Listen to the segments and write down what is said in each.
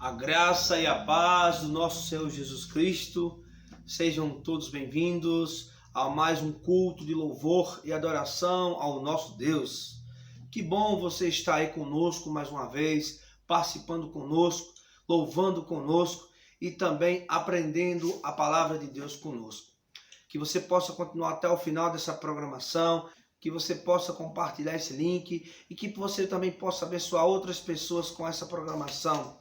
A graça e a paz do nosso Senhor Jesus Cristo, sejam todos bem-vindos a mais um culto de louvor e adoração ao nosso Deus. Que bom você estar aí conosco mais uma vez, participando conosco, louvando conosco e também aprendendo a palavra de Deus conosco. Que você possa continuar até o final dessa programação, que você possa compartilhar esse link e que você também possa abençoar outras pessoas com essa programação,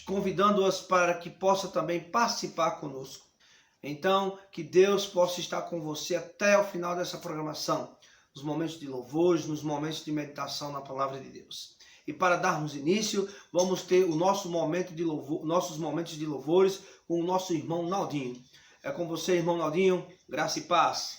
convidando-as para que possa também participar conosco. Então, que Deus possa estar com você até o final dessa programação, nos momentos de louvores, nos momentos de meditação na palavra de Deus. E para darmos início, vamos ter o nosso momento de louvor, nossos momentos de louvores com o nosso irmão Naldinho. É com você, irmão Naldinho, graça e paz.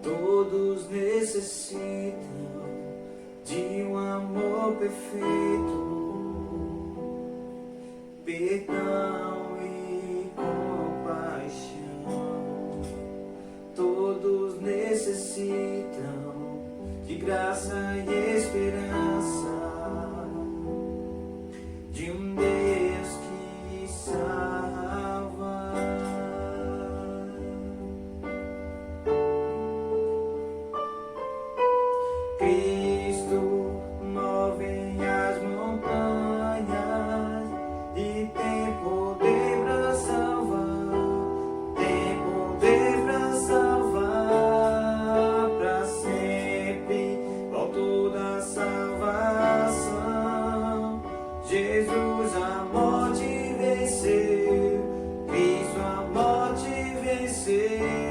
Todos necessitam de um amor perfeito, perdão e compaixão. Todos necessitam de graça e esperança, de um Deus que salva. Cristo move as montanhas e tem poder para salvar, tem poder para salvar para sempre, autor da salvação. Jesus a morte venceu, Cristo a morte venceu.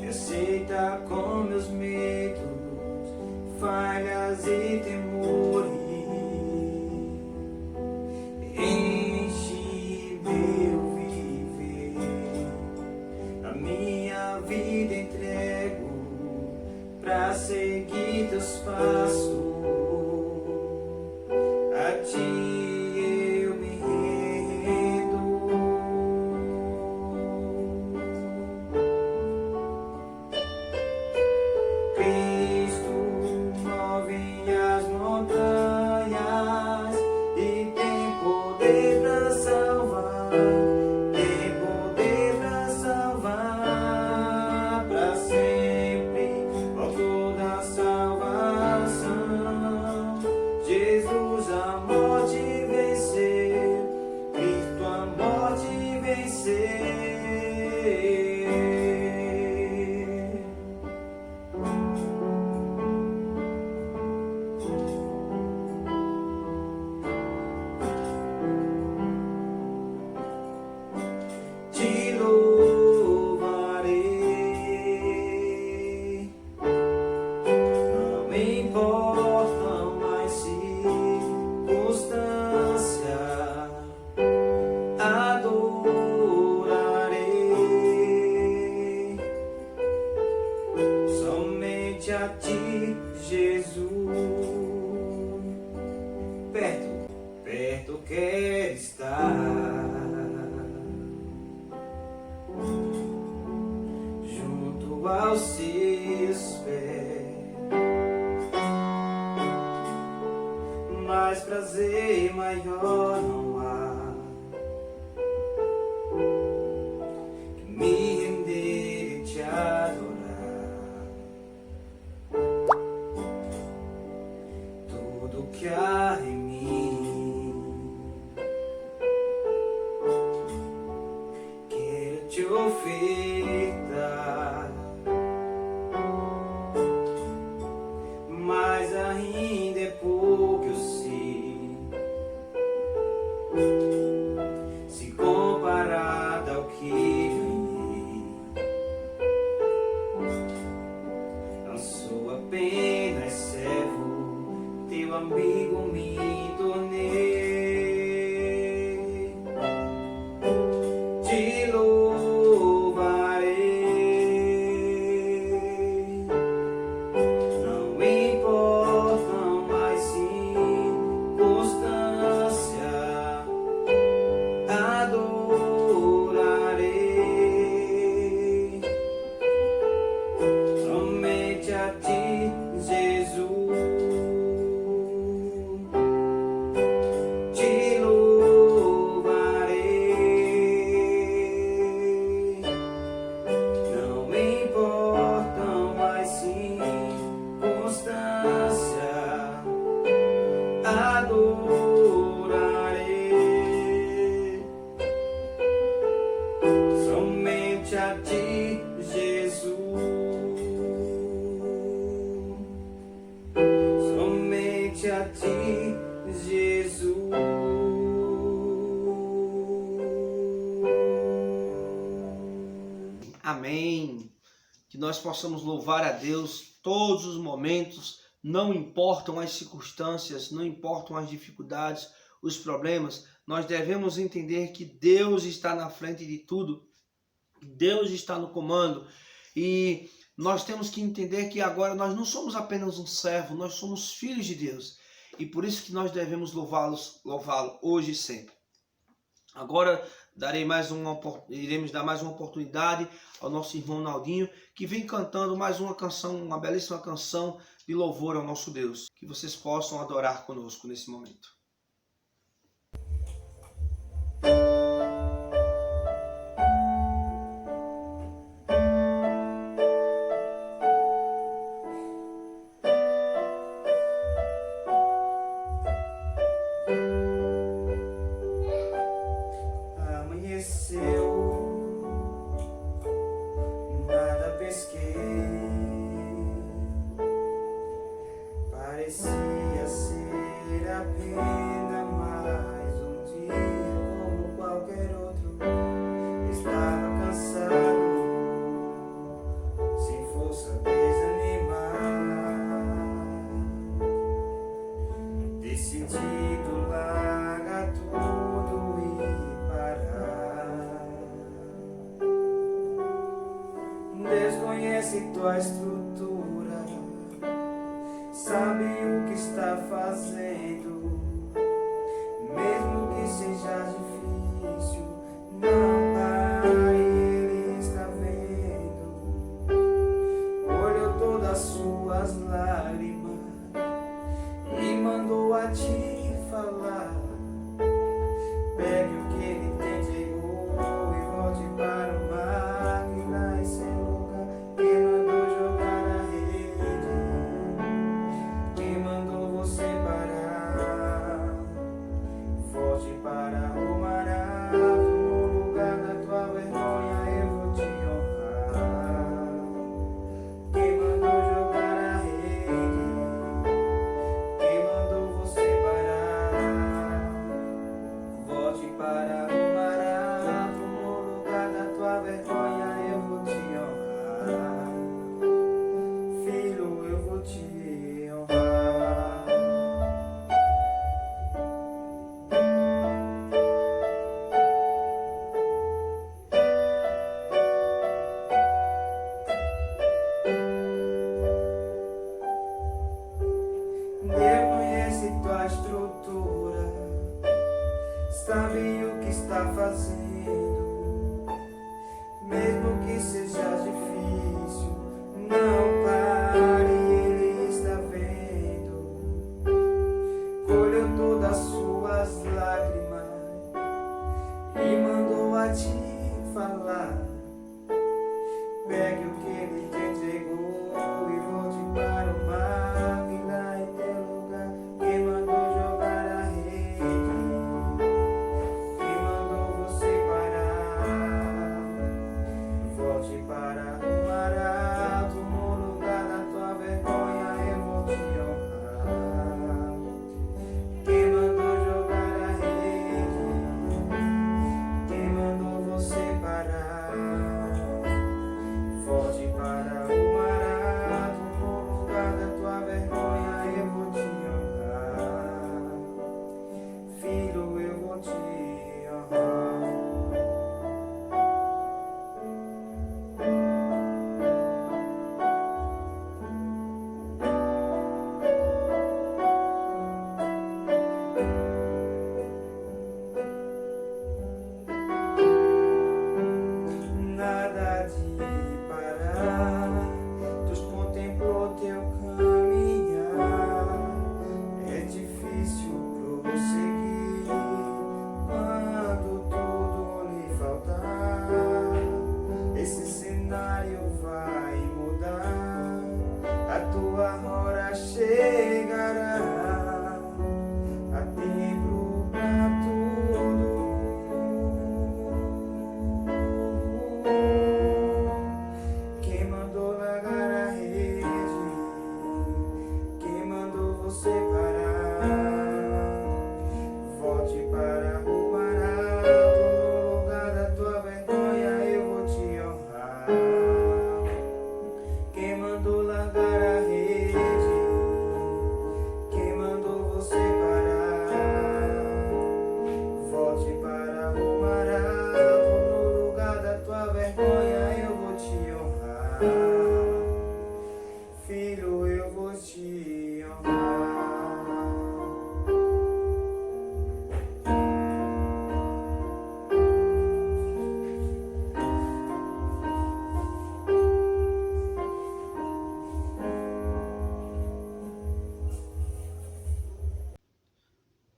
Aceita com meus medos, falhas e temores, enche meu viver, a minha vida entrego pra seguir teus passos, a ti eu me rendo. Cristo move as montanhas e tem poder para salvar, tem poder para salvar para sempre, autor da salvação. Jesus a morte venceu, Cristo a morte venceu. Te louvarei, não me importam mais circunstâncias, adorarei somente a ti, Jesus. Perto, perto quero estar, junto aos seus pés, mais prazer maior não há que me render e te adorar. Tudo que há em mim quero te ofertar, mas ainda é pouco eu sei, se comparado ao que ganhei. Não sou apenas servo, teu teu amigo me tornei. Te louvarei, não importam mais circunstâncias, adorarei somente a ti, Jesus. Te louvarei, não importam mais circunstâncias, adorarei somente a ti, Jesus. Somente a ti, Jesus. Amém. Que nós possamos louvar a Deus todos os momentos, não importam as circunstâncias, não importam as dificuldades, os problemas, nós devemos entender que Deus está na frente de tudo, Deus está no comando, e nós temos que entender que agora nós não somos apenas um servo, nós somos filhos de Deus, e por isso que nós devemos louvá-lo hoje e sempre. Agora iremos dar mais uma oportunidade ao nosso irmão Naldinho, que vem cantando mais uma canção, uma belíssima canção de louvor ao nosso Deus. Que vocês possam adorar conosco nesse momento. Nada pesquei, parecia ser apenas mais um dia como qualquer outro. Estava cansado, sem força, desanimar, decidido largar tudo e parar. Deus conhece tua estrutura, sabe o que está fazendo, mesmo que seja difícil, não pare, Ele está vendo. Olhou todas as suas lágrimas e mandou a te falar. Pegue o que Ele te entregou e volte para o mar, e lá em seu lugar quem mandou jogar a rede, quem mandou você parar. Volte para o mar alto, no lugar da tua vergonha eu vou te honrar. Quem mandou jogar a rede, quem mandou você parar. Volte para o mar alto, no lugar da tua vergonha eu vou te honrar. Filho, eu vou te honrar. Deus conhece tua estrutura, sabe o que está fazendo, mesmo que seja difícil, não pare, Ele está vendo. Colheu todas as suas lágrimas e mandou a te falar. Pegue o que Ele te entregou e volte para o mar, e lá em teu lugar quem mandou jogar a rede, quem mandou você parar. Volte para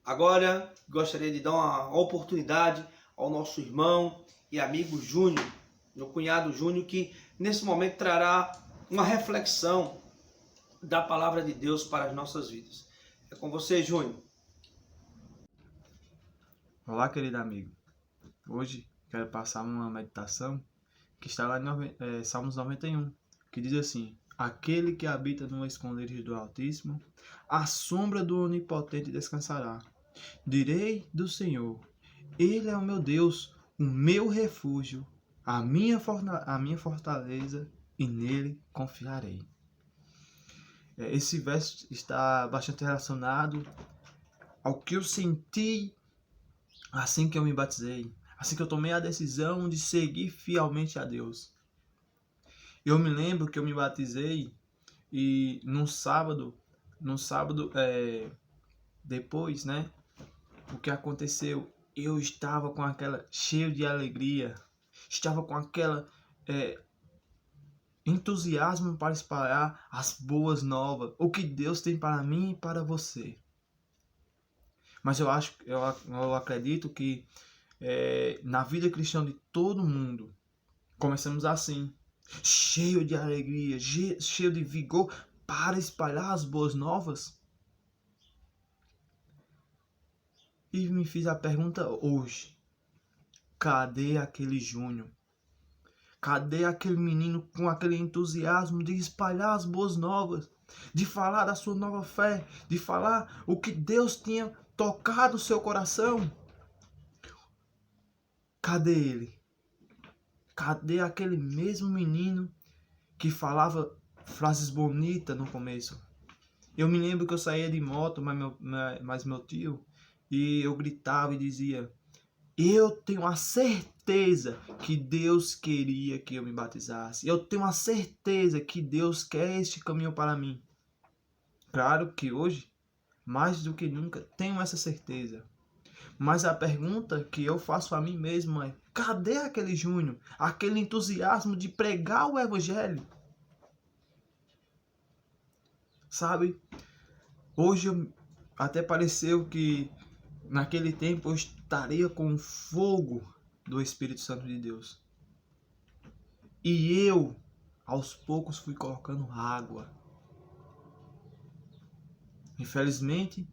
Agora, gostaria de dar uma oportunidade ao nosso irmão e amigo Júnior, meu cunhado Júnior, que nesse momento trará uma reflexão da palavra de Deus para as nossas vidas. É com você, Júnior. Olá, querido amigo. Hoje quero passar uma meditação que está lá em Salmos 91, que diz assim: aquele que habita no esconderijo do Altíssimo, à sombra do Onipotente descansará. Direi do Senhor, Ele é o meu Deus, o meu refúgio, a minha fortaleza, e nele confiarei. Esse verso está bastante relacionado ao que eu senti assim que eu me batizei, assim que eu tomei a decisão de seguir fielmente a Deus. Eu me lembro que eu me batizei e num sábado, depois, né? O que aconteceu? Eu estava com aquela cheio de alegria, estava com aquela entusiasmo para espalhar as boas novas, o que Deus tem para mim e para você. Mas eu acredito que na vida cristã de todo mundo, começamos assim, cheio de alegria, cheio de vigor para espalhar as boas novas. E me fiz a pergunta hoje: cadê aquele Júnior? Cadê aquele menino com aquele entusiasmo de espalhar as boas novas, de falar da sua nova fé, de falar o que Deus tinha tocado o seu coração? Cadê ele? Cadê aquele mesmo menino que falava frases bonitas no começo? Eu me lembro que eu saía de moto, mas meu tio, e eu gritava e dizia: eu tenho a certeza que Deus queria que eu me batizasse. Eu tenho a certeza que Deus quer este caminho para mim. Claro que hoje, mais do que nunca, tenho essa certeza. Mas a pergunta que eu faço a mim mesmo é: cadê aquele Júnior? Aquele entusiasmo de pregar o Evangelho? Sabe? Hoje até pareceu que naquele tempo eu estaria com o fogo do Espírito Santo de Deus. E eu, aos poucos, fui colocando água. Infelizmente,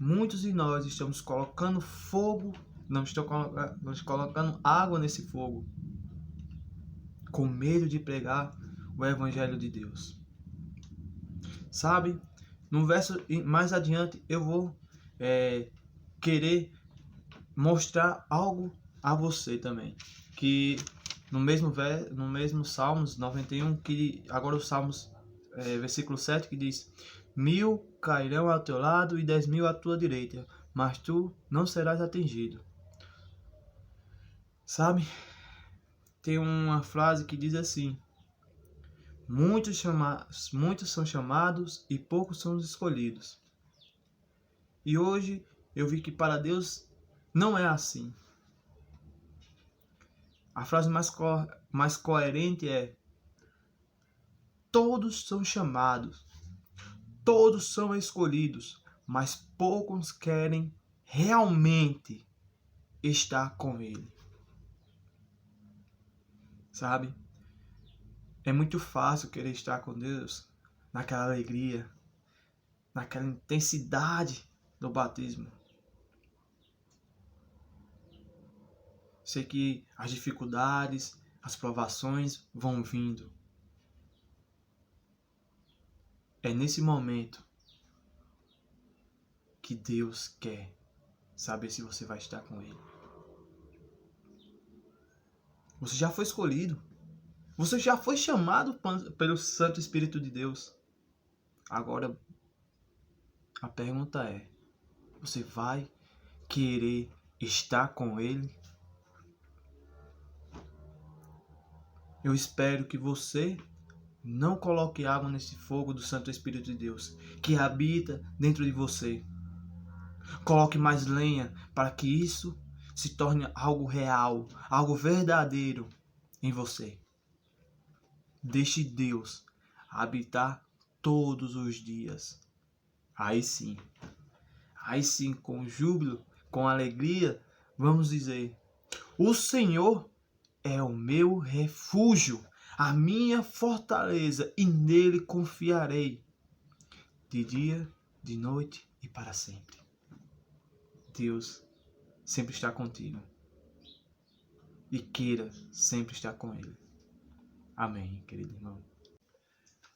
muitos de nós estamos colocando fogo, não estamos colocando água nesse fogo, com medo de pregar o Evangelho de Deus. Sabe? No verso mais adiante eu vou querer mostrar algo a você também, que no mesmo Salmos 91, que agora o Salmos versículo 7, que diz: 1000 cairão ao teu lado e 10.000 à tua direita, mas tu não serás atingido. Sabe? Tem uma frase que diz assim: muitos são chamados e poucos são os escolhidos. E hoje eu vi que para Deus não é assim. A frase mais coerente é: todos são chamados, todos são escolhidos, mas poucos querem realmente estar com Ele. Sabe? É muito fácil querer estar com Deus naquela alegria, naquela intensidade do batismo. Sei que as dificuldades, as provações vão vindo. É nesse momento que Deus quer saber se você vai estar com Ele. Você já foi escolhido. Você já foi chamado pelo Santo Espírito de Deus. Agora, a pergunta é: você vai querer estar com Ele? Eu espero que você não coloque água nesse fogo do Santo Espírito de Deus, que habita dentro de você. Coloque mais lenha para que isso se torne algo real, algo verdadeiro em você. Deixe Deus habitar todos os dias. Aí sim Aí sim, com júbilo, com alegria, vamos dizer: o Senhor é o meu refúgio, a minha fortaleza, e nele confiarei, de dia, de noite e para sempre. Deus sempre está contigo. E queira sempre estar com Ele. Amém, querido irmão.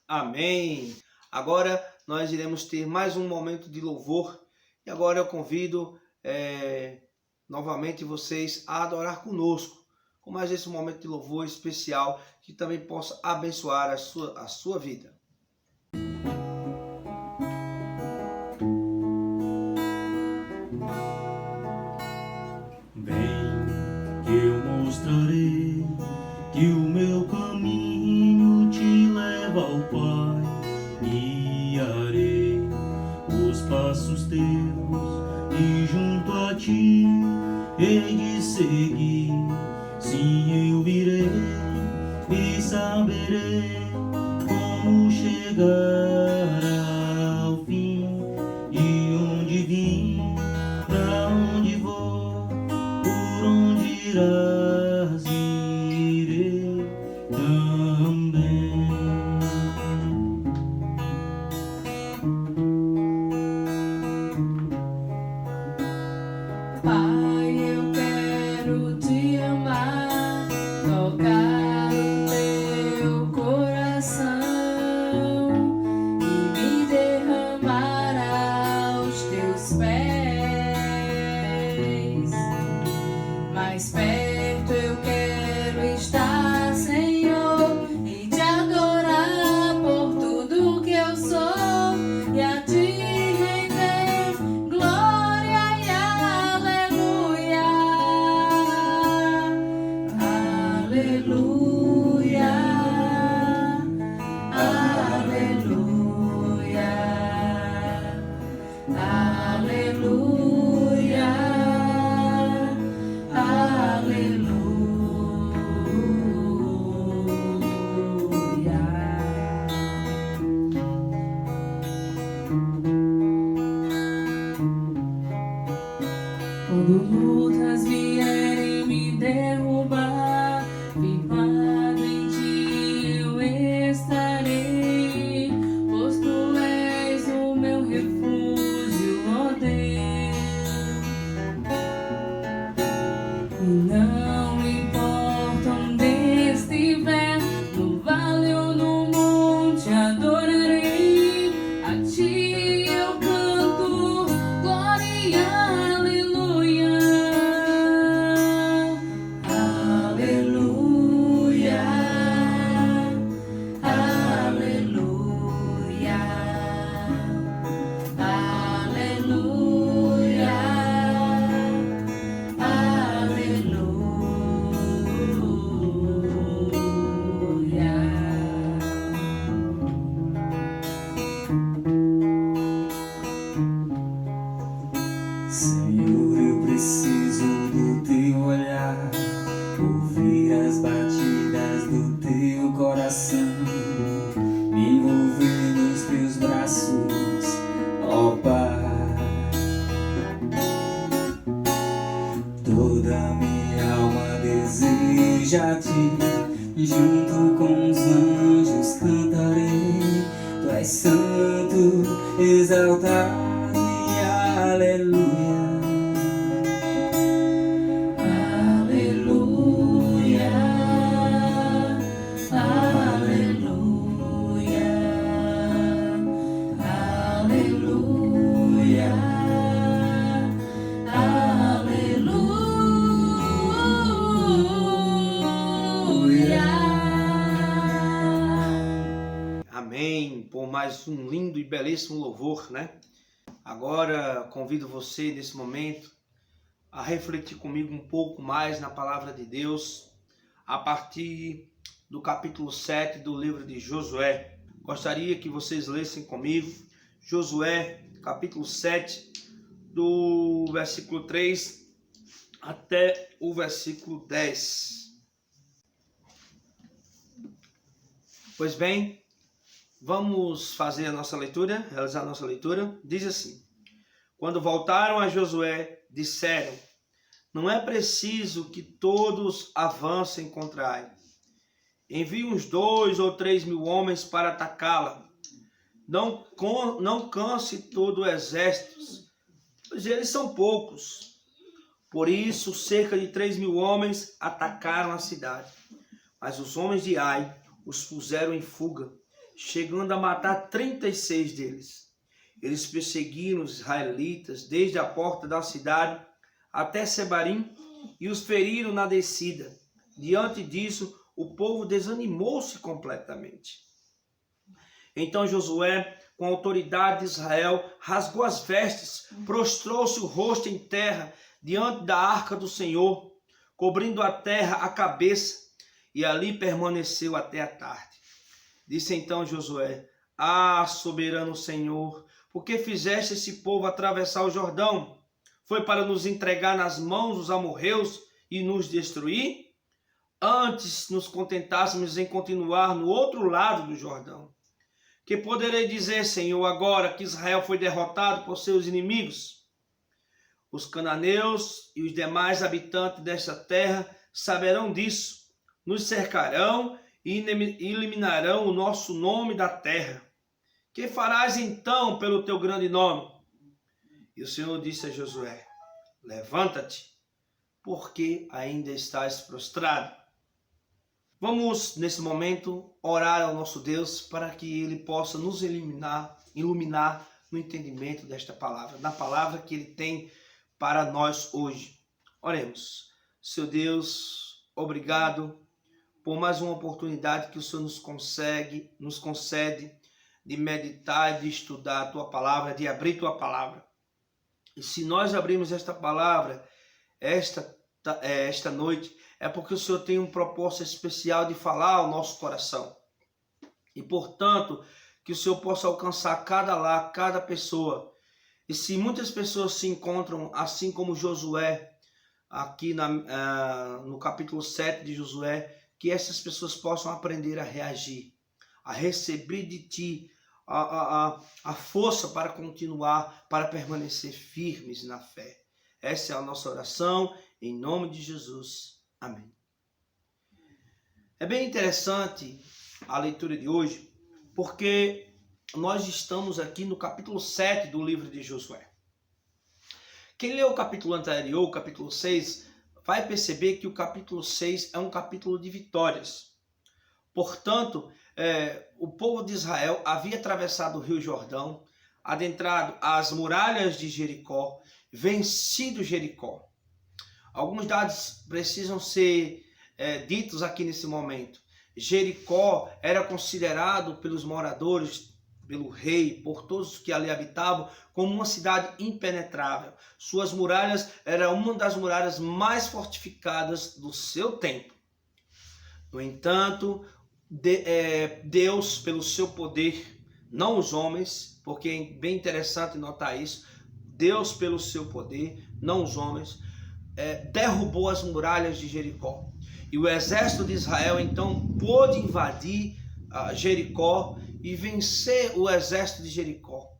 Amém. Agora nós iremos ter mais um momento de louvor. E agora eu convido novamente vocês a adorar conosco, com mais esse momento de louvor especial que também possa abençoar a sua vida. Vem, que eu mostrarei que o meu caminho te leva ao Pai. Guiarei os passos teus e junto a ti hei de seguir. Sim, eu virei e saberei como chegar ao fim. De onde vim, pra onde vou, por onde irás, irei também. Pai, eu quero te amar, tocar o teu coração e me derramar aos teus pés. Mais perto eu quero estar, Senhor, e te adorar por tudo que eu sou e a ti render glória e aleluia. Aleluia. Aleluia. Aleluia. Quando lutas vierem me derrubar, firmado em ti eu estarei, pois tu és o meu refúgio, ó Deus. E não importa onde estiver, no vale ou no monte, adorarei. A ti eu canto glória e aleluia. Aleluia. Aleluia. Aleluia. Senhor, eu preciso do teu olhar, ouvir as batidas do teu coração, me envolver nos teus braços, ó Pai. Toda minha alma deseja ti, junto com os anjos cantarei. Tu és santo, exaltado e aleluia. Aleluia. Aleluia. Aleluia. Amém. Por mais um lindo e belíssimo louvor, né? Agora convido você nesse momento a refletir comigo um pouco mais na palavra de Deus a partir do capítulo 7 do livro de Josué. Gostaria que vocês lessem comigo Josué, capítulo 7, do versículo 3 até o versículo 10. Pois bem, vamos fazer a nossa leitura, realizar a nossa leitura. Diz assim: Quando voltaram a Josué, disseram: não é preciso que todos avancem contra Ai. Envie uns 2 ou 3 mil homens para atacá-la. Não canse todo o exército, pois eles são poucos. Por isso, cerca de 3 mil homens atacaram a cidade. Mas os homens de Ai os puseram em fuga, chegando a matar 36 deles. Eles perseguiram os israelitas desde a porta da cidade até Sebarim e os feriram na descida. Diante disso, o povo desanimou-se completamente. Então Josué, com a autoridade de Israel, rasgou as vestes, prostrou-se o rosto em terra diante da arca do Senhor, cobrindo a terra a cabeça, e ali permaneceu até a tarde. Disse então Josué: ah, soberano Senhor, por que fizeste esse povo atravessar o Jordão? Foi para nos entregar nas mãos dos amorreus e nos destruir? Antes nos contentássemos em continuar no outro lado do Jordão. Que poderei dizer, Senhor, agora que Israel foi derrotado por seus inimigos? Os cananeus e os demais habitantes desta terra saberão disso, nos cercarão e eliminarão o nosso nome da terra. Que farás então pelo teu grande nome? E o Senhor disse a Josué: levanta-te, porque ainda estás prostrado. Vamos, nesse momento, orar ao nosso Deus para que Ele possa nos iluminar no entendimento desta palavra, na palavra que Ele tem para nós hoje. Oremos. Seu Deus, obrigado por mais uma oportunidade que o Senhor nos concede de meditar, de estudar a Tua palavra, de abrir Tua palavra. E se nós abrirmos esta palavra esta noite, é porque o Senhor tem um propósito especial de falar ao nosso coração. E, portanto, que o Senhor possa alcançar cada pessoa. E se muitas pessoas se encontram, assim como Josué, aqui no capítulo 7 de Josué, que essas pessoas possam aprender a reagir, a receber de Ti a força para continuar, para permanecer firmes na fé. Essa é a nossa oração, em nome de Jesus. Amém. É bem interessante a leitura de hoje, porque nós estamos aqui no capítulo 7 do livro de Josué. Quem leu o capítulo anterior, o capítulo 6, vai perceber que o capítulo 6 é um capítulo de vitórias. Portanto, o povo de Israel havia atravessado o Rio Jordão, adentrado as muralhas de Jericó, vencido Jericó. Alguns dados precisam ser ditos aqui nesse momento. Jericó era considerado pelos moradores, pelo rei, por todos que ali habitavam, como uma cidade impenetrável. Suas muralhas eram uma das muralhas mais fortificadas do seu tempo. No entanto, Deus, pelo seu poder, não os homens, porque é bem interessante notar isso, Deus, pelo seu poder, não os homens, derrubou as muralhas de Jericó. E o exército de Israel, então, pôde invadir Jericó e vencer o exército de Jericó.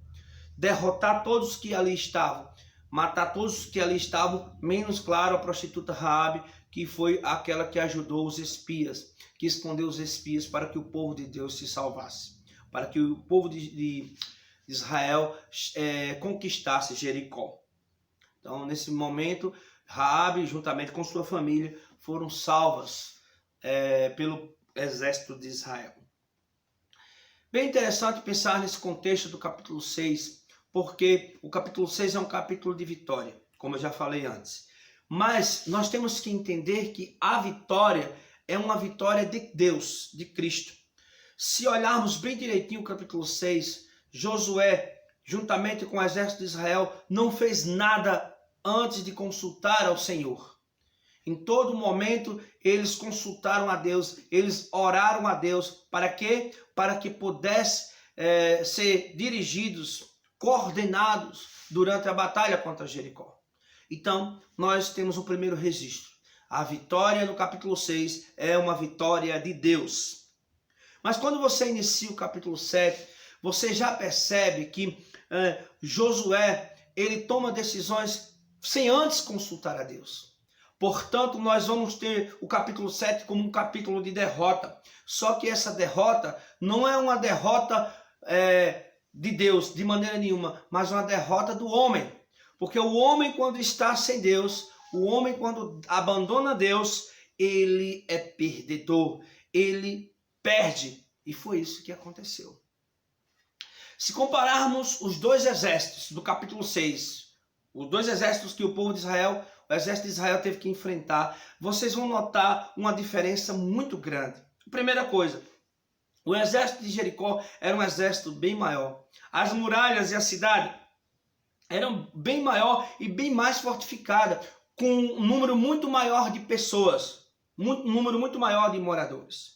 Derrotar todos que ali estavam, matar todos que ali estavam, menos, claro, a prostituta Raabe, que foi aquela que ajudou os espias, que escondeu os espias para que o povo de Deus se salvasse, para que o povo de Israel conquistasse Jericó. Então, nesse momento, Raabe, juntamente com sua família, foram salvas pelo exército de Israel. Bem interessante pensar nesse contexto do capítulo 6, porque o capítulo 6 é um capítulo de vitória, como eu já falei antes. Mas nós temos que entender que a vitória é uma vitória de Deus, de Cristo. Se olharmos bem direitinho o capítulo 6, Josué, juntamente com o exército de Israel, não fez nada antes de consultar ao Senhor. Em todo momento, eles consultaram a Deus, eles oraram a Deus. Para quê? Para que pudessem ser dirigidos, coordenados durante a batalha contra Jericó. Então, nós temos o primeiro registro. A vitória no capítulo 6 é uma vitória de Deus. Mas quando você inicia o capítulo 7, você já percebe que Josué ele toma decisões sem antes consultar a Deus. Portanto, nós vamos ter o capítulo 7 como um capítulo de derrota. Só que essa derrota não é uma derrota de Deus, de maneira nenhuma, mas uma derrota do homem. Porque o homem, quando está sem Deus, o homem, quando abandona Deus, ele é perdedor, ele perde. E foi isso que aconteceu. Se compararmos os dois exércitos do capítulo 6, os dois exércitos que o povo de Israel, o exército de Israel teve que enfrentar, vocês vão notar uma diferença muito grande. Primeira coisa, o exército de Jericó era um exército bem maior. As muralhas e a cidade eram bem maior e bem mais fortificada, com um número muito maior de pessoas, um número muito maior de moradores.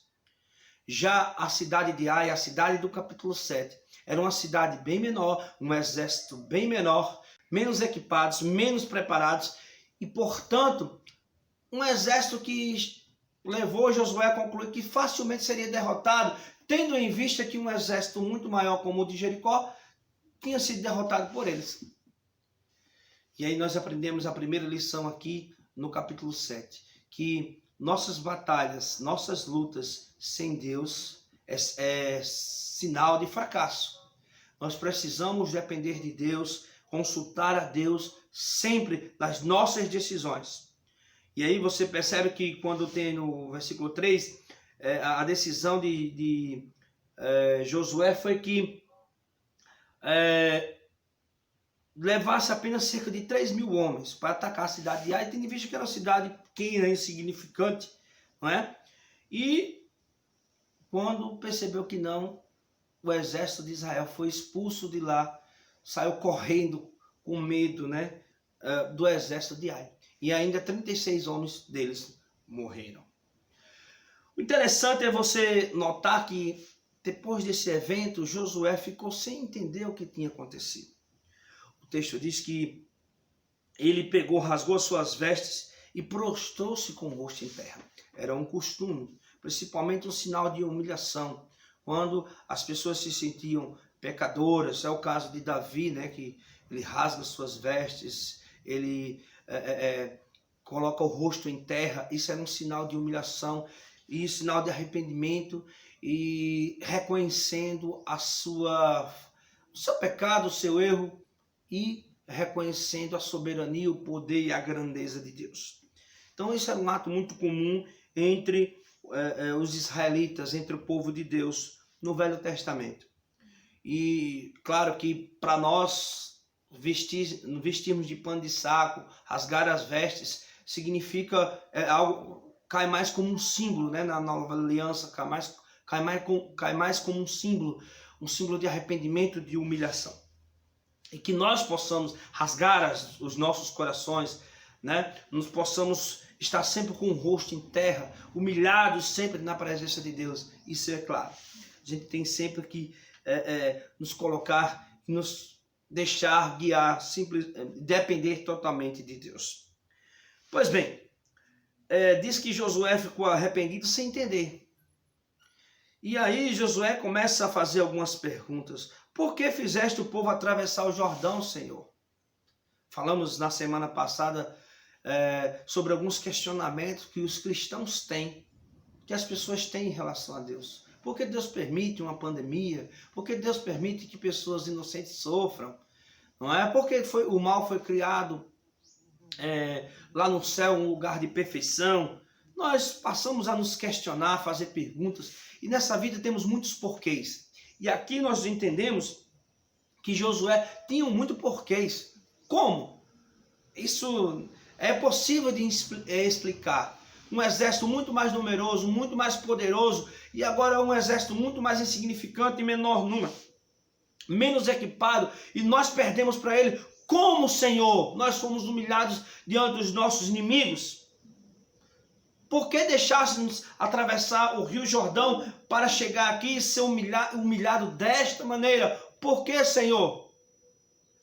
Já a cidade de Ai, a cidade do capítulo 7, era uma cidade bem menor, um exército bem menor, menos equipados, menos preparados e, portanto, um exército que levou Josué a concluir que facilmente seria derrotado, tendo em vista que um exército muito maior como o de Jericó tinha sido derrotado por eles. E aí nós aprendemos a primeira lição aqui no capítulo 7, que nossas batalhas, nossas lutas sem Deus é sinal de fracasso. Nós precisamos depender de Deus, consultar a Deus sempre nas nossas decisões. E aí você percebe que quando tem no versículo 3, a decisão de Josué foi que levasse apenas cerca de 3.000 homens para atacar a cidade de Ai, tendo em vista que era uma cidade pequena, insignificante, não é? E quando percebeu que não, o exército de Israel foi expulso de lá, saiu correndo com medo, né, do exército de Ai. E ainda 36 homens deles morreram. O interessante é você notar que depois desse evento, Josué ficou sem entender o que tinha acontecido. O texto diz que ele rasgou as suas vestes e prostrou-se com o rosto em terra. Era um costume, principalmente um sinal de humilhação, quando as pessoas se sentiam pecadoras. É o caso de Davi, né, que ele rasga suas vestes, ele coloca o rosto em terra. Isso era um sinal de humilhação e sinal de arrependimento e reconhecendo o seu pecado, o seu erro e reconhecendo a soberania, o poder e a grandeza de Deus. Então isso era um ato muito comum entre os israelitas, entre o povo de Deus no Velho Testamento. E claro que para nós vestirmos de pano de saco, rasgar as vestes, significa algo, cai mais como um símbolo, né? Na Nova Aliança cai mais como um símbolo de arrependimento, de humilhação. E que nós possamos rasgar os nossos corações, né? Nós possamos estar sempre com o rosto em terra, humilhados sempre na presença de Deus. Isso é claro. A gente tem sempre que nos colocar, nos deixar guiar, depender totalmente de Deus. Pois bem, diz que Josué ficou arrependido sem entender. E aí Josué começa a fazer algumas perguntas. Por que fizeste o povo atravessar o Jordão, Senhor? Falamos na semana passada sobre alguns questionamentos que os cristãos têm, que as pessoas têm em relação a Deus. Por que Deus permite uma pandemia? Por que Deus permite que pessoas inocentes sofram? Não é? Porque o mal foi criado lá no céu, um lugar de perfeição. Nós passamos a nos questionar, fazer perguntas, e nessa vida temos muitos porquês. E aqui nós entendemos que Josué tinha muito porquês. Como? Isso é possível de explicar. Um exército muito mais numeroso, muito mais poderoso, e agora um exército muito mais insignificante e menor número, menos equipado, e nós perdemos para ele. Como, Senhor, nós fomos humilhados diante dos nossos inimigos? Por que deixássemos atravessar o Rio Jordão para chegar aqui e ser humilhado desta maneira? Por que, Senhor?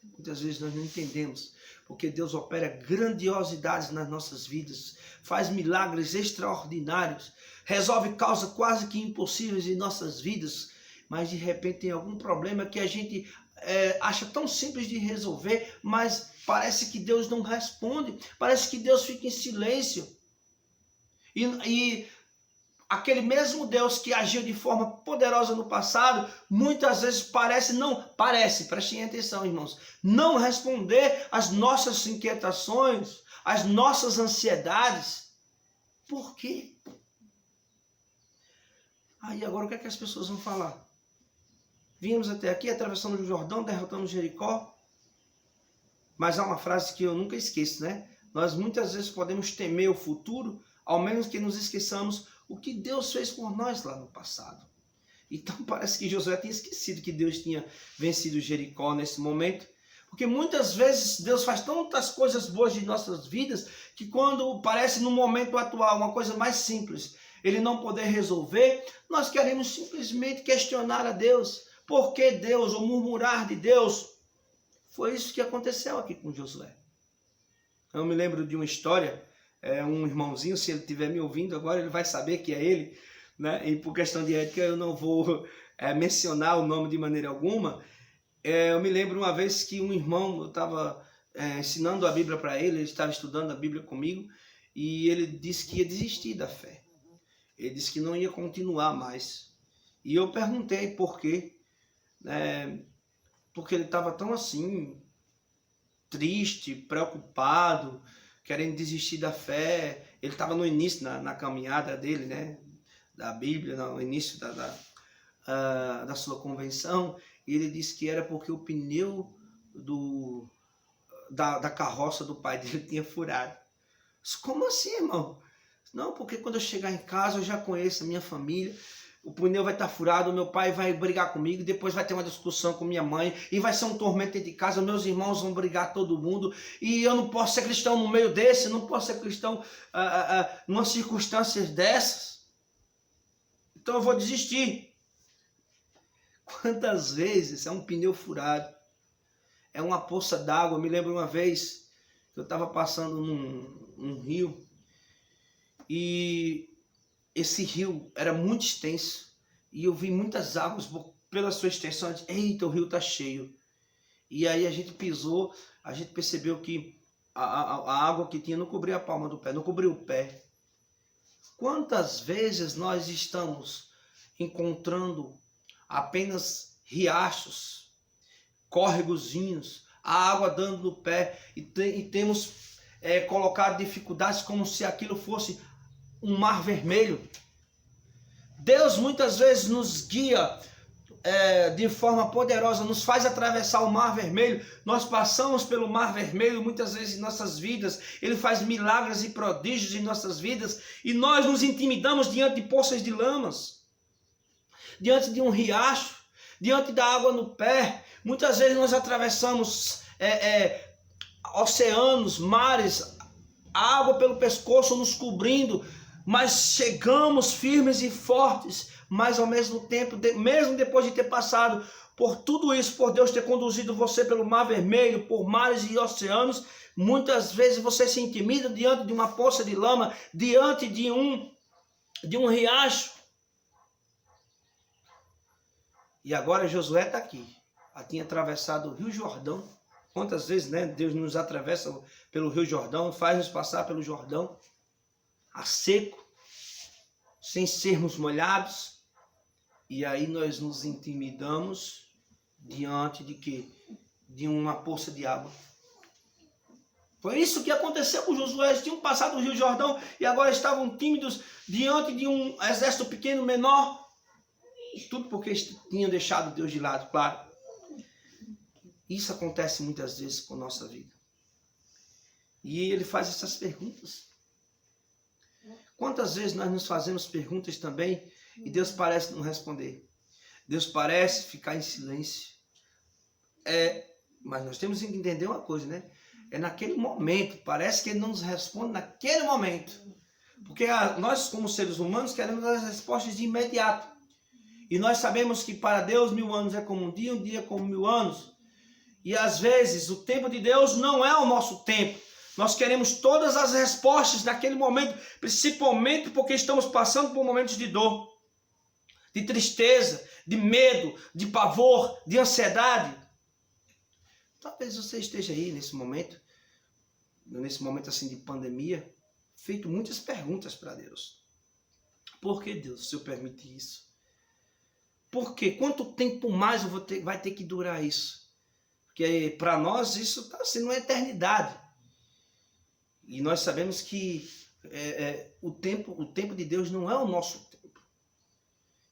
Muitas vezes nós não entendemos, porque Deus opera grandiosidades nas nossas vidas, faz milagres extraordinários, resolve causas quase que impossíveis em nossas vidas, mas de repente tem algum problema que a gente acha tão simples de resolver, mas parece que Deus não responde, parece que Deus fica em silêncio. E aquele mesmo Deus que agiu de forma poderosa no passado, muitas vezes prestem atenção, irmãos, não responder às nossas inquietações, às nossas ansiedades. Por quê? Aí agora o que é que as pessoas vão falar? Vimos até aqui, atravessando o Jordão, derrotamos Jericó. Mas há uma frase que eu nunca esqueço, né? Nós muitas vezes podemos temer o futuro, ao menos que nos esqueçamos o que Deus fez por nós lá no passado. Então parece que Josué tinha esquecido que Deus tinha vencido Jericó nesse momento. Porque muitas vezes Deus faz tantas coisas boas de nossas vidas, que quando parece no momento atual uma coisa mais simples, Ele não poder resolver, nós queremos simplesmente questionar a Deus. Por que Deus? Ou murmurar de Deus. Foi isso que aconteceu aqui com Josué. Eu me lembro de uma história, um irmãozinho, se ele estiver me ouvindo agora, ele vai saber que é ele, né? E por questão de ética eu não vou mencionar o nome de maneira alguma. Eu me lembro uma vez que um irmão, eu estava ensinando a Bíblia para ele estava estudando a Bíblia comigo, e ele disse que ia desistir da fé. Ele disse que não ia continuar mais. E eu perguntei por quê. Porque ele estava tão assim, triste, preocupado, querendo desistir da fé. Ele estava no início, na caminhada dele, né, da Bíblia, no início da sua convenção. E ele disse que era porque o pneu da carroça do pai dele tinha furado. Disse, como assim, irmão? Não, porque quando eu chegar em casa eu já conheço a minha família. O pneu vai estar furado, o meu pai vai brigar comigo, depois vai ter uma discussão com minha mãe, e vai ser um tormento dentro de casa, meus irmãos vão brigar todo mundo, e eu não posso ser cristão no meio desse, não posso ser cristão numa circunstância dessas. Então eu vou desistir. Quantas vezes é um pneu furado, é uma poça d'água? Eu me lembro uma vez que eu estava passando num rio, e esse rio era muito extenso, e eu vi muitas águas pela sua extensão. Eu disse, eita, o rio está cheio. E aí a gente pisou, a gente percebeu que a água que tinha não cobria a palma do pé, não cobria o pé. Quantas vezes nós estamos encontrando apenas riachos, córregozinhos, a água dando no pé, e temos colocado dificuldades como se aquilo fosse um mar vermelho. Deus muitas vezes nos guia de forma poderosa, nos faz atravessar o mar vermelho. Nós passamos pelo mar vermelho muitas vezes em nossas vidas. Ele faz milagres e prodígios em nossas vidas, e nós nos intimidamos diante de poças de lamas, diante de um riacho, diante da água no pé. Muitas vezes nós atravessamos oceanos, mares, água pelo pescoço nos cobrindo, mas chegamos firmes e fortes. Mas ao mesmo tempo, mesmo depois de ter passado por tudo isso, por Deus ter conduzido você pelo mar vermelho, por mares e oceanos, muitas vezes você se intimida diante de uma poça de lama, diante de um riacho. E agora Josué está aqui, tinha atravessado o Rio Jordão. Quantas vezes, né, Deus nos atravessa pelo Rio Jordão, faz-nos passar pelo Jordão a seco, sem sermos molhados, e aí nós nos intimidamos diante de quê? De uma poça de água. Foi isso que aconteceu com Josué. Eles tinham passado o Rio Jordão e agora estavam tímidos diante de um exército pequeno, menor. Tudo porque eles tinham deixado Deus de lado, claro. Isso acontece muitas vezes com a nossa vida. E ele faz essas perguntas. Quantas vezes nós nos fazemos perguntas também e Deus parece não responder? Deus parece ficar em silêncio. Mas nós temos que entender uma coisa, né? É naquele momento, parece que Ele não nos responde naquele momento. Porque nós, como seres humanos, queremos as respostas de imediato. E nós sabemos que para Deus 1000 anos é como um dia como 1000 anos. E às vezes o tempo de Deus não é o nosso tempo. Nós queremos todas as respostas naquele momento, principalmente porque estamos passando por momentos de dor, de tristeza, de medo, de pavor, de ansiedade. Talvez você esteja aí nesse momento assim de pandemia, feito muitas perguntas para Deus. Por que, Deus, o Senhor permite isso? Por quê? Quanto tempo mais vai ter que durar isso? Porque para nós isso está sendo uma eternidade. E nós sabemos que o tempo de Deus não é o nosso tempo.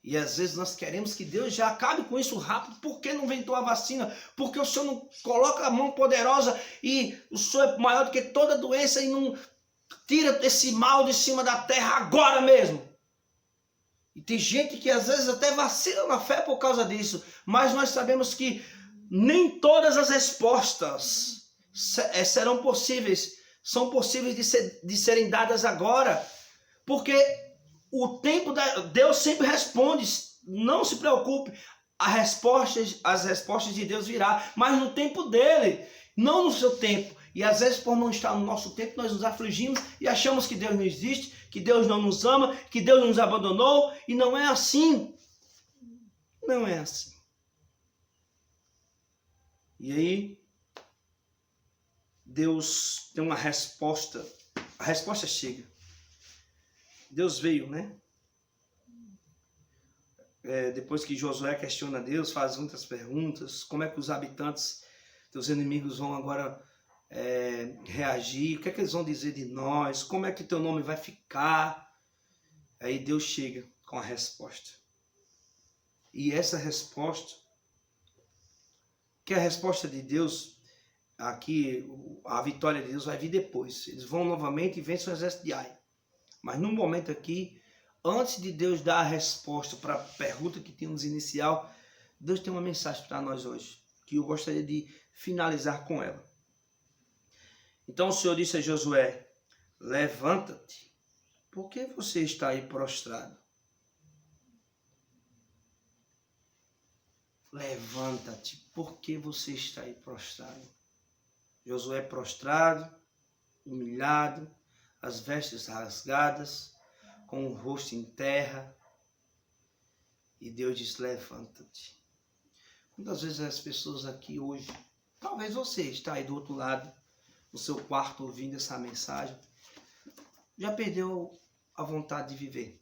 E às vezes nós queremos que Deus já acabe com isso rápido. Por que não inventou a vacina? Porque o Senhor não coloca a mão poderosa e o Senhor é maior do que toda doença e não tira esse mal de cima da terra agora mesmo. E tem gente que às vezes até vacila na fé por causa disso. Mas nós sabemos que nem todas as respostas serão possíveis. São possíveis de serem dadas agora. Porque o tempo Deus sempre responde. Não se preocupe. As respostas de Deus virá. Mas no tempo dele. Não no seu tempo. E às vezes por não estar no nosso tempo nós nos afligimos e achamos que Deus não existe, que Deus não nos ama, que Deus nos abandonou. E não é assim. Não é assim. E aí Deus tem uma resposta. A resposta chega. Deus veio, né? Depois que Josué questiona Deus, faz muitas perguntas. Como é que os habitantes, teus inimigos, vão agora reagir? O que é que eles vão dizer de nós? Como é que teu nome vai ficar? Aí Deus chega com a resposta. E essa resposta, que é a resposta de Deus, aqui a vitória de Deus vai vir depois. Eles vão novamente e vencem o exército de Ai. Mas no momento aqui, antes de Deus dar a resposta para a pergunta que tínhamos inicial, Deus tem uma mensagem para nós hoje, que eu gostaria de finalizar com ela. Então o Senhor disse a Josué: levanta-te, por que você está aí prostrado? Levanta-te, por que você está aí prostrado? Josué prostrado, humilhado, as vestes rasgadas, com o rosto em terra. E Deus diz: levanta-te. Muitas vezes as pessoas aqui hoje, talvez você está aí do outro lado, no seu quarto ouvindo essa mensagem, já perdeu a vontade de viver.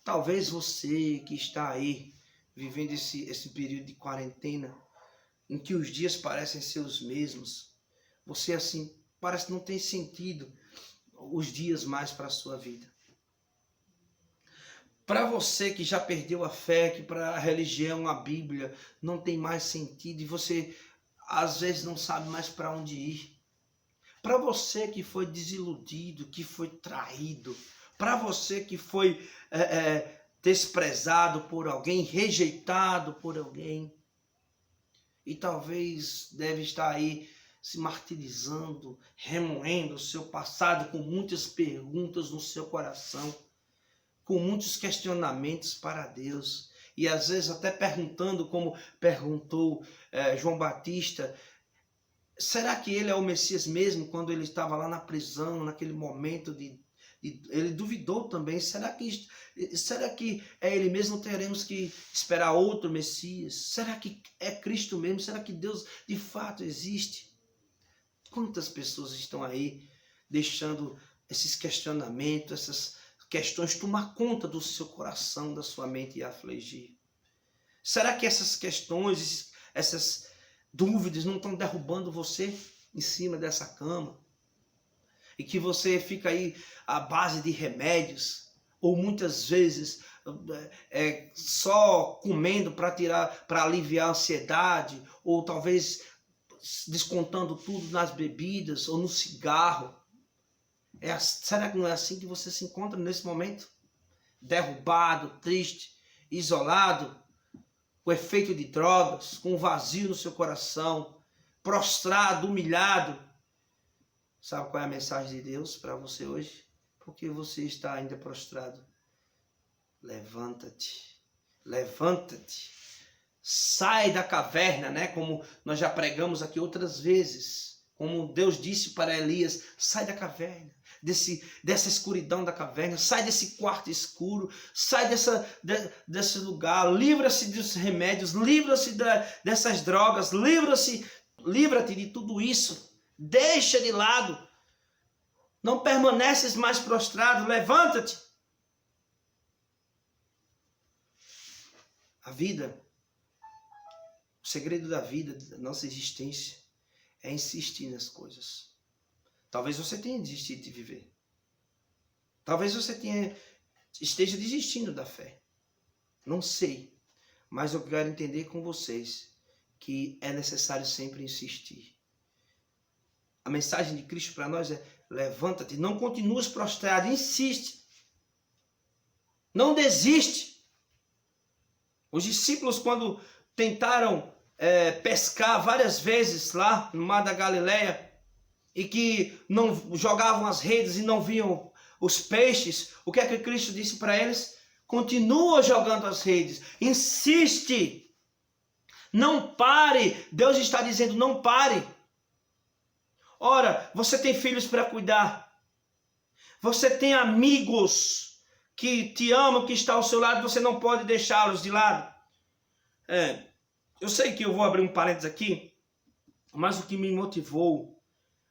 Talvez você que está aí vivendo esse período de quarentena, em que os dias parecem ser os mesmos, você assim parece que não tem sentido os dias mais para a sua vida. Para você que já perdeu a fé, que para a religião, a Bíblia, não tem mais sentido e você às vezes não sabe mais para onde ir. Para você que foi desiludido, que foi traído, para você que foi desprezado por alguém, rejeitado por alguém, e talvez deve estar aí se martirizando, remoendo o seu passado com muitas perguntas no seu coração, com muitos questionamentos para Deus, e às vezes até perguntando como perguntou João Batista: será que ele é o Messias mesmo? Quando ele estava lá na prisão, naquele momento ele duvidou também: será que é ele mesmo? Teremos que esperar outro Messias? Será que é Cristo mesmo? Será que Deus de fato existe? Quantas pessoas estão aí deixando esses questionamentos, essas questões tomar conta do seu coração, da sua mente e afligir? Será que essas questões, essas dúvidas não estão derrubando você em cima dessa cama? E que você fica aí à base de remédios, ou muitas vezes só comendo para aliviar a ansiedade, ou talvez descontando tudo nas bebidas ou no cigarro. Será que não é assim que você se encontra nesse momento? Derrubado, triste, isolado, com efeito de drogas, com um vazio no seu coração, prostrado, humilhado. Sabe qual é a mensagem de Deus para você hoje? Porque você está ainda prostrado. Levanta-te, levanta-te. Sai da caverna, né? Como nós já pregamos aqui outras vezes. Como Deus disse para Elias: sai da caverna, dessa escuridão da caverna, sai desse quarto escuro, sai desse lugar, livra-se dos remédios, livra-se dessas drogas, livra-te de tudo isso, deixa de lado, não permaneces mais prostrado, levanta-te. A vida, o segredo da vida, da nossa existência, é insistir nas coisas. Talvez você tenha desistido de viver. Talvez você esteja desistindo da fé. Não sei. Mas eu quero entender com vocês que é necessário sempre insistir. A mensagem de Cristo para nós é: levanta-te, não continues prostrado, insiste. Não desiste. Os discípulos, quando tentaram pescar várias vezes lá no Mar da Galileia, e que não jogavam as redes e não viam os peixes, o que é que Cristo disse para eles? Continua jogando as redes, insiste, não pare. Deus está dizendo: não pare. Ora, você tem filhos para cuidar, você tem amigos que te amam, que estão ao seu lado, você não pode deixá-los de lado. Eu sei que eu vou abrir um parênteses aqui, mas o que me motivou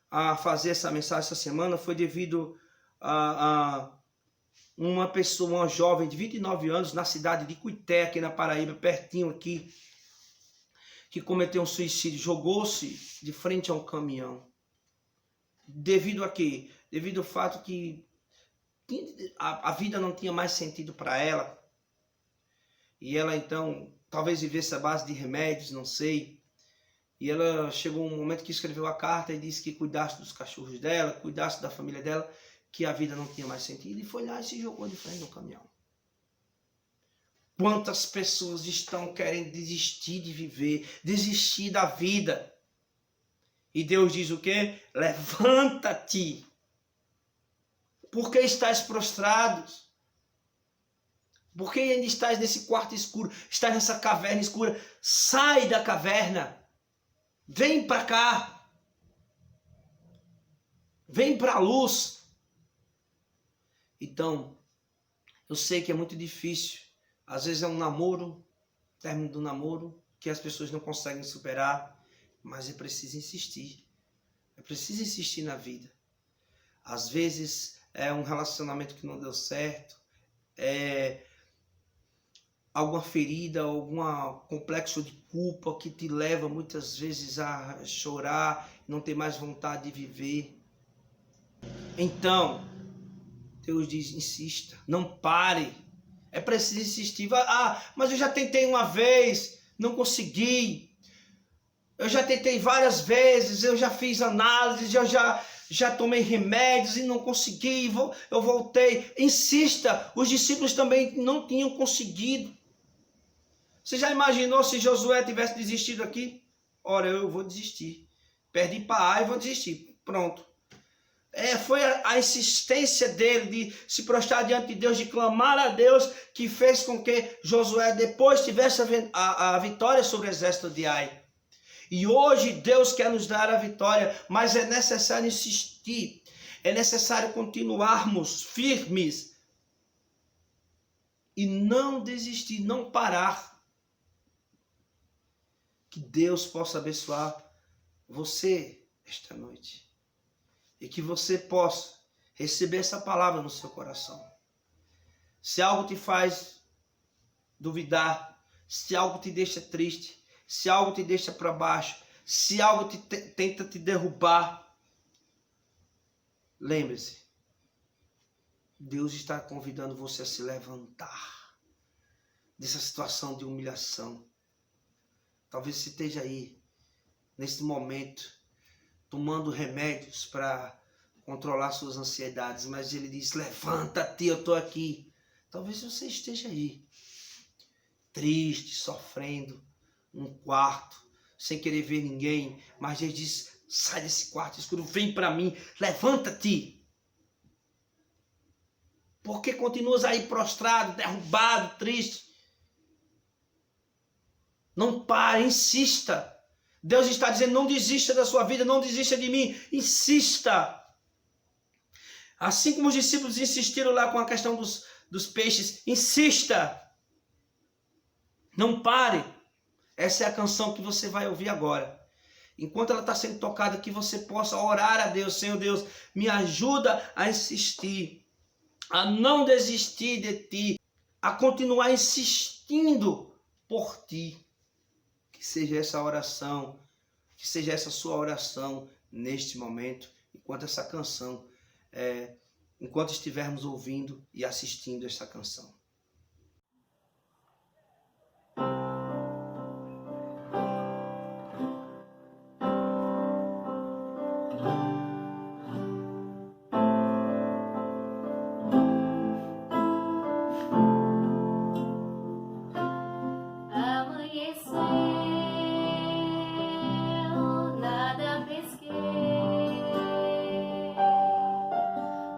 a fazer essa mensagem essa semana foi devido a uma pessoa, uma jovem de 29 anos, na cidade de Cuité, aqui na Paraíba, pertinho aqui, que cometeu um suicídio, jogou-se de frente a um caminhão. Devido a quê? Devido ao fato que a vida não tinha mais sentido para ela. E ela então, talvez vivesse à base de remédios, não sei. E ela chegou um momento que escreveu a carta e disse que cuidasse dos cachorros dela, cuidasse da família dela, que a vida não tinha mais sentido. E foi lá e se jogou de frente no caminhão. Quantas pessoas estão querendo desistir de viver, desistir da vida? E Deus diz o quê? Levanta-te. Por que estás prostrado? Por que ainda estás nesse quarto escuro? Estás nessa caverna escura? Sai da caverna. Vem para cá. Vem para a luz. Então, eu sei que é muito difícil. Às vezes é um namoro, término do namoro, que as pessoas não conseguem superar. Mas é preciso insistir. É preciso insistir na vida. Às vezes é um relacionamento que não deu certo. É alguma ferida, algum complexo de culpa que te leva muitas vezes a chorar, não ter mais vontade de viver. Então, Deus diz: insista, não pare. É preciso insistir. Mas eu já tentei uma vez, não consegui. Eu já tentei várias vezes, eu já fiz análise, eu já tomei remédios e não consegui, eu voltei. Insista, os discípulos também não tinham conseguido. Você já imaginou se Josué tivesse desistido aqui? Ora, eu vou desistir. Perdi para A e vou desistir. Pronto. Foi a insistência dele de se prostrar diante de Deus, de clamar a Deus, que fez com que Josué depois tivesse a vitória sobre o exército de Ai. E hoje Deus quer nos dar a vitória, mas é necessário insistir. É necessário continuarmos firmes e não desistir, não parar. Que Deus possa abençoar você esta noite. E que você possa receber essa palavra no seu coração. Se algo te faz duvidar, se algo te deixa triste, se algo te deixa para baixo, se algo tenta te derrubar, lembre-se, Deus está convidando você a se levantar dessa situação de humilhação. Talvez você esteja aí, nesse momento, tomando remédios para controlar suas ansiedades, mas Ele diz: levanta-te, eu estou aqui. Talvez você esteja aí, triste, sofrendo, num quarto, sem querer ver ninguém, mas Ele diz: sai desse quarto escuro, vem para mim, levanta-te. Por que continuas aí prostrado, derrubado, triste? Não pare, insista. Deus está dizendo: não desista da sua vida, não desista de mim, insista. Assim como os discípulos insistiram lá com a questão dos peixes, insista. Não pare. Essa é a canção que você vai ouvir agora. Enquanto ela está sendo tocada, que você possa orar a Deus. Senhor Deus, me ajuda a insistir, a não desistir de Ti, a continuar insistindo por Ti. Que seja essa oração, que seja essa sua oração neste momento, enquanto essa canção, enquanto estivermos ouvindo e assistindo essa canção.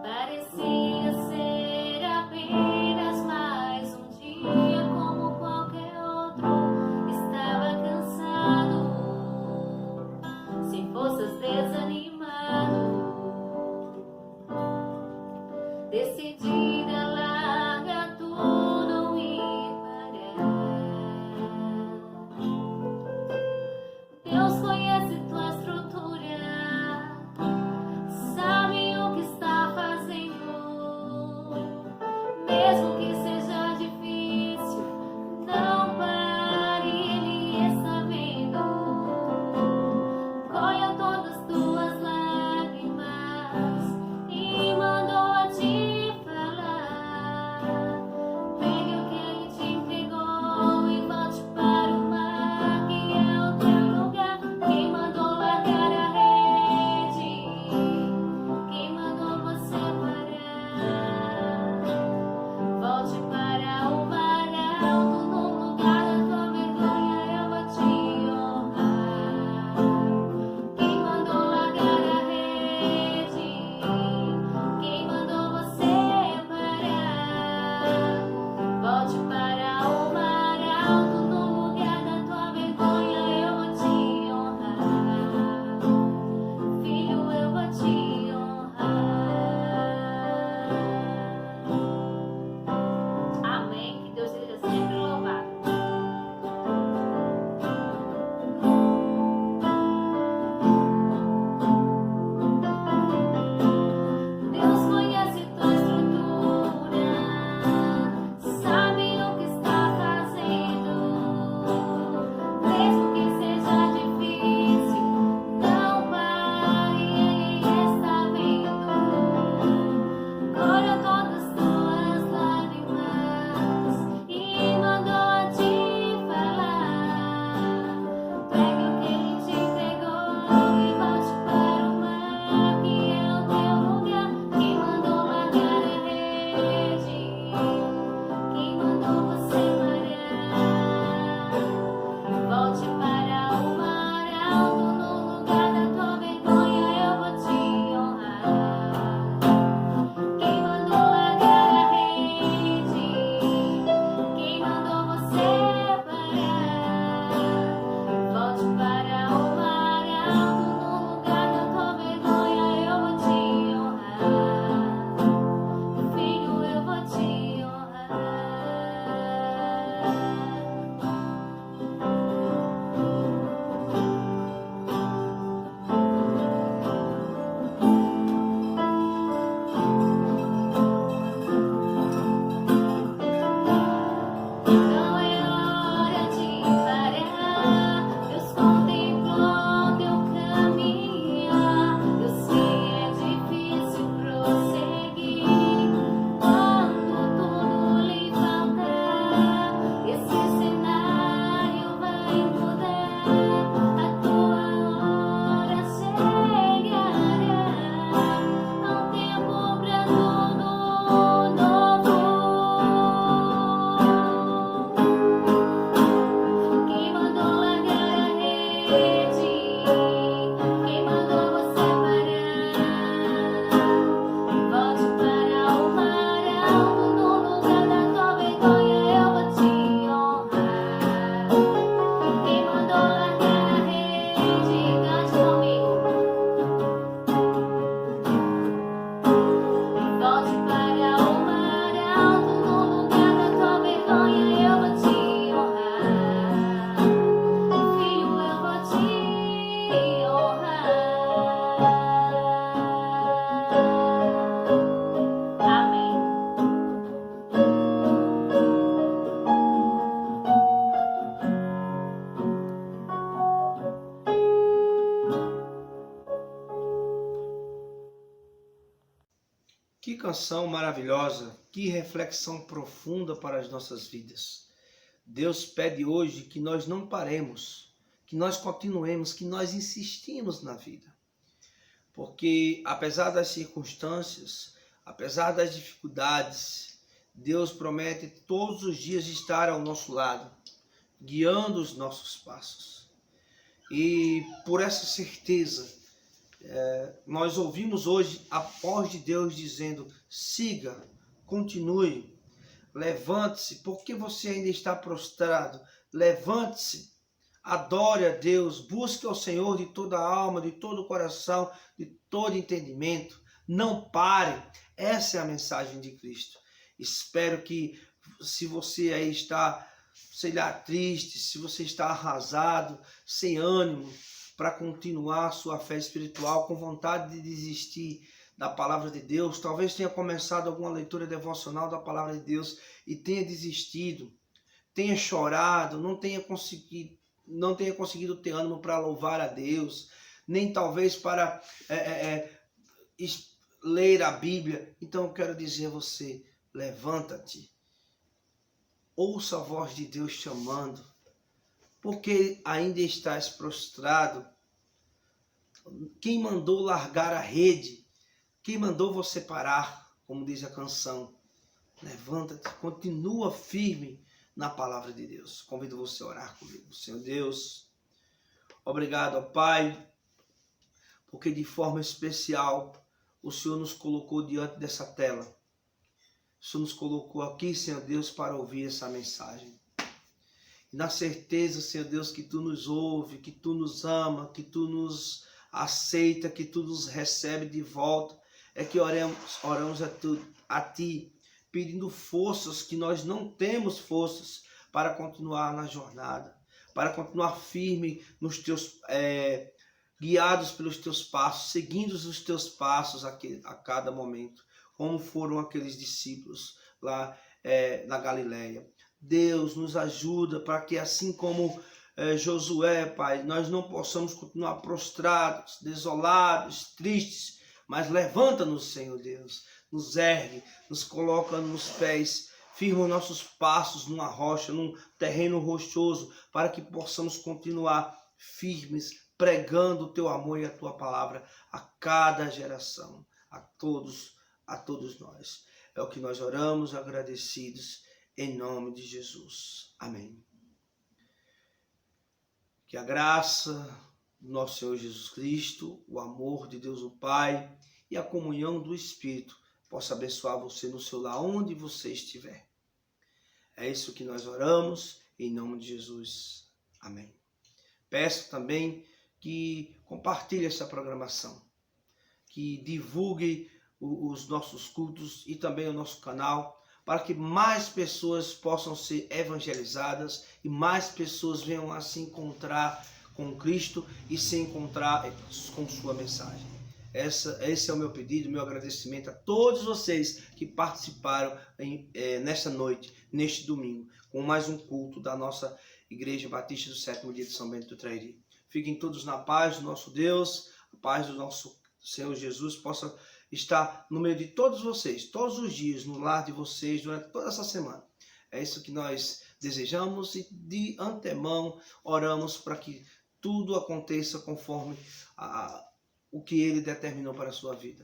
Parecia ser apenas mais Que canção maravilhosa, que reflexão profunda para as nossas vidas. Deus pede hoje que nós não paremos, que nós continuemos, que nós insistimos na vida. Porque apesar das circunstâncias, apesar das dificuldades, Deus promete todos os dias estar ao nosso lado, guiando os nossos passos. E por essa certeza, nós ouvimos hoje a voz de Deus dizendo: siga, continue, levante-se, porque você ainda está prostrado, levante-se, adore a Deus, busque ao Senhor de toda a alma, de todo o coração, de todo entendimento, não pare. Essa é a mensagem de Cristo. Espero que, se você aí está, sei lá, triste, se você está arrasado, sem ânimo para continuar sua fé espiritual, com vontade de desistir da palavra de Deus, talvez tenha começado alguma leitura devocional da palavra de Deus e tenha desistido, tenha chorado, não tenha conseguido ter ânimo para louvar a Deus, nem talvez para ler a Bíblia. Então eu quero dizer a você: levanta-te, ouça a voz de Deus chamando, porque ainda estás prostrado. Quem mandou largar a rede? Quem mandou você parar? Como diz a canção. Levanta-te, continua firme na palavra de Deus. Convido você a orar comigo. Senhor Deus, obrigado, ó Pai, porque de forma especial o Senhor nos colocou diante dessa tela. O Senhor nos colocou aqui, Senhor Deus, para ouvir essa mensagem. E na certeza, Senhor Deus, que Tu nos ouve, que Tu nos ama, que Tu nos aceita, que Tu nos recebe de volta, é que oramos a Ti, pedindo forças, que nós não temos forças para continuar na jornada, para continuar firme nos Teus, guiados pelos Teus passos, seguindo os Teus passos a cada momento, como foram aqueles discípulos lá na Galileia. Deus nos ajuda para que, assim como Josué, Pai, nós não possamos continuar prostrados, desolados, tristes, mas levanta-nos, Senhor Deus, nos ergue, nos coloca nos pés, firma os nossos passos numa rocha, num terreno rochoso, para que possamos continuar firmes, pregando o Teu amor e a Tua palavra a cada geração, a todos nós. É o que nós oramos agradecidos, em nome de Jesus. Amém. Que a graça do nosso Senhor Jesus Cristo, o amor de Deus o Pai e a comunhão do Espírito possa abençoar você no seu lar, onde você estiver. É isso que nós oramos, em nome de Jesus. Amém. Peço também que compartilhe essa programação, que divulgue os nossos cultos e também o nosso canal, para que mais pessoas possam ser evangelizadas e mais pessoas venham a se encontrar com Cristo e se encontrar com sua mensagem. Esse é o meu pedido, meu agradecimento a todos vocês que participaram nesta noite, neste domingo, com mais um culto da nossa Igreja Batista do Sétimo Dia de São Bento do Trairi. Fiquem todos na paz do nosso Deus, a paz do nosso Senhor Jesus possa estar no meio de todos vocês, todos os dias, no lar de vocês, durante toda essa semana. É isso que nós desejamos e de antemão oramos para que tudo aconteça conforme o que Ele determinou para a sua vida.